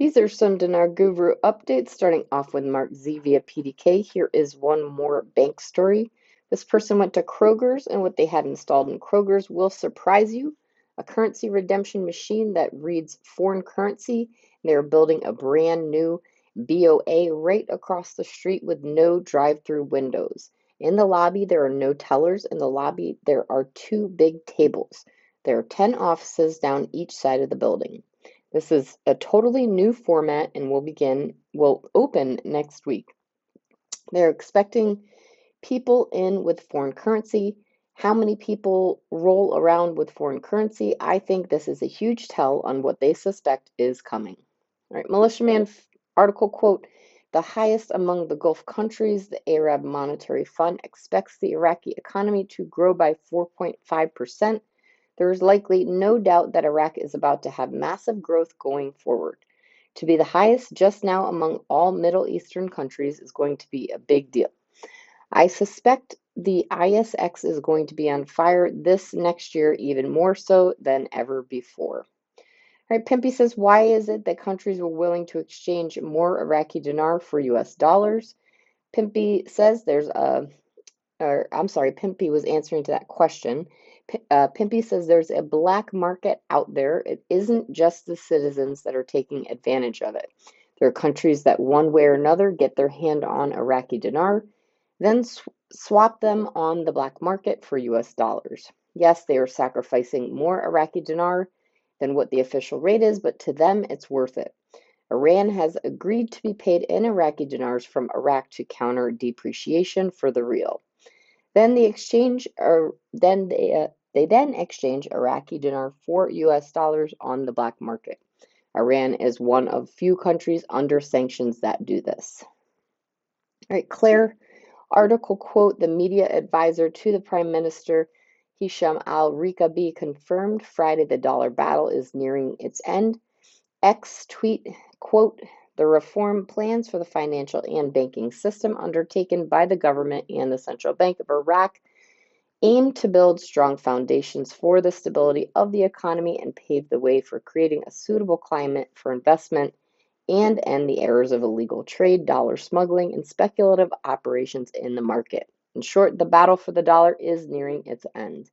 These are some Dinar Guru updates, starting off with Mark Z via PDK. Here is one more bank story. This person went to Kroger's, and what they had installed in Kroger's will surprise you. A currency redemption machine that reads foreign currency. They are building a brand new BOA right across the street with no drive-through windows. In the lobby, there are no tellers. In the lobby, there are two big tables. There are 10 offices down each side of the building. This is a totally new format and will open next week. They're expecting people in with foreign currency. How many people roll around with foreign currency? I think this is a huge tell on what they suspect is coming. All right, Militiaman article quote, the highest among the Gulf countries, the Arab Monetary Fund expects the Iraqi economy to grow by 4.5%. There is likely no doubt that Iraq is about to have massive growth going forward. To be the highest just now among all Middle Eastern countries is going to be a big deal. I suspect the ISX is going to be on fire this next year, even more so than ever before. All right, Pimpy says, why is it that countries were willing to exchange more Iraqi dinar for US dollars? Pimpy says Pimpy was answering to that question. Pimpy says there's a black market out there. It isn't just the citizens that are taking advantage of it. There are countries that one way or another get their hand on Iraqi dinar, then swap them on the black market for US dollars. Yes, they are sacrificing more Iraqi dinar than what the official rate is, but to them it's worth it. Iran has agreed to be paid in Iraqi dinars from Iraq to counter depreciation for the rial. Then they exchange Iraqi dinar for US dollars on the black market. Iran is one of few countries under sanctions that do this. All right, Claire, article quote, the media advisor to the Prime Minister Hisham al-Rikabi confirmed Friday the dollar battle is nearing its end. X tweet quote, the reform plans for the financial and banking system undertaken by the government and the Central Bank of Iraq aim to build strong foundations for the stability of the economy and pave the way for creating a suitable climate for investment and end the errors of illegal trade, dollar smuggling, and speculative operations in the market. In short, the battle for the dollar is nearing its end.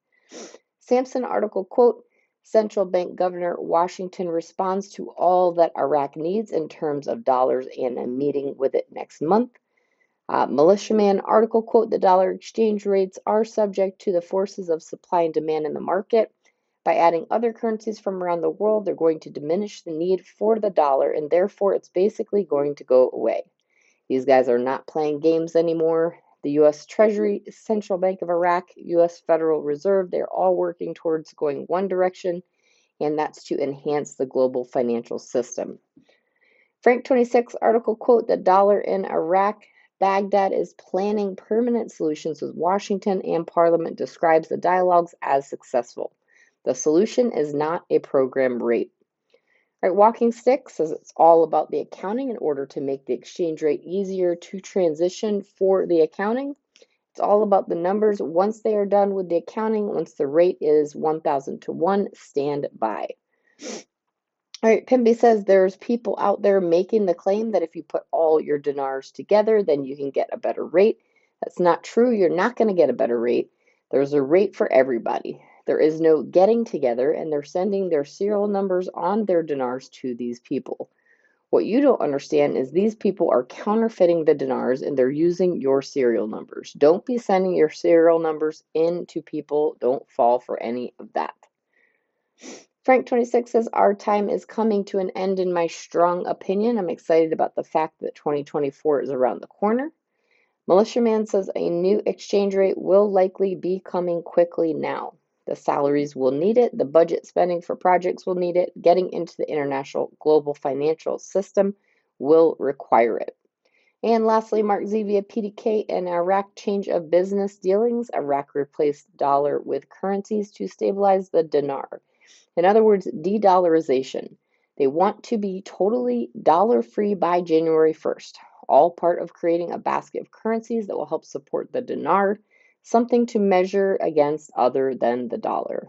Sampson article quote, Central Bank Governor Washington responds to all that Iraq needs in terms of dollars and a meeting with it next month. Militiaman article quote, the dollar exchange rates are subject to the forces of supply and demand in the market. By adding other currencies from around the world, they're going to diminish the need for the dollar, and therefore it's basically going to go away. These guys are not playing games anymore. The U.S. Treasury, Central Bank of Iraq, U.S. Federal Reserve, they're all working towards going one direction, and that's to enhance the global financial system. Frank 26 article quote, the dollar in Iraq, Baghdad is planning permanent solutions with Washington, and Parliament describes the dialogues as successful. The solution is not a program rate. All right, Walking Stick says it's all about the accounting in order to make the exchange rate easier to transition for the accounting. It's all about the numbers. Once they are done with the accounting, once the rate is 1,000 to 1, stand by. All right, Pimby says there's people out there making the claim that if you put all your dinars together, then you can get a better rate. That's not true. You're not going to get a better rate. There's a rate for everybody. There is no getting together, and they're sending their serial numbers on their dinars to these people. What you don't understand is these people are counterfeiting the dinars, and they're using your serial numbers. Don't be sending your serial numbers in to people. Don't fall for any of that. Frank 26 says, our time is coming to an end in my strong opinion. I'm excited about the fact that 2024 is around the corner. Militiaman says a new exchange rate will likely be coming quickly now. The salaries will need it. The budget spending for projects will need it. Getting into the international global financial system will require it. And lastly, Mark Z via PDK and Iraq change of business dealings. Iraq replaced dollar with currencies to stabilize the dinar. In other words, de-dollarization. They want to be totally dollar-free by January 1st, all part of creating a basket of currencies that will help support the dinar, something to measure against other than the dollar.